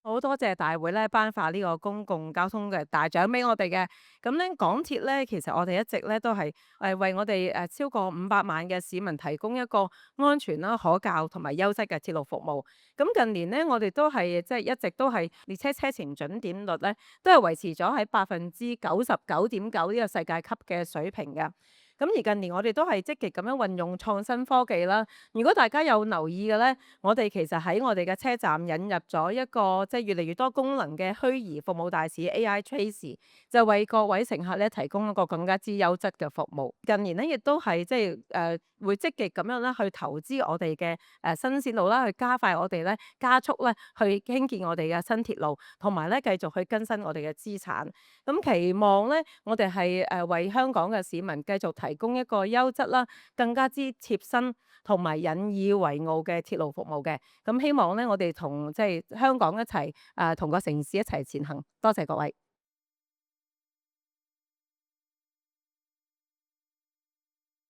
好多謝大會咧頒發呢個公共交通嘅大獎俾我哋嘅。咁咧港鐵咧，其實我哋一直咧都係為我哋超過500萬嘅市民提供一個安全啦、可靠同埋優質嘅鐵路服務。咁近年咧，我哋都係即係一直都係列車車前準點率咧，都係維持咗喺99.9%呢個世界級嘅水平嘅。咁而近年我哋都係積極咁樣運用創新科技啦。如果大家有留意嘅咧，我哋其實喺我哋嘅車站引入咗一個即係越嚟越多功能嘅虛擬服務大使 AI Tracy，就為各位乘客咧提供一個更加之優質嘅服務。近年咧亦都係即係會積極咁樣咧去投資我哋嘅新線路啦，去加快我哋咧加速咧去興建我哋嘅新鐵路，同埋咧繼續去更新我哋嘅資產。咁期望咧我哋係為香港嘅市民繼續提供一個優質啦、更加之貼身同埋引以為傲嘅鐵路服務嘅。咁希望咧，我哋同即係香港一齊同個城市一齊前行。多謝各位。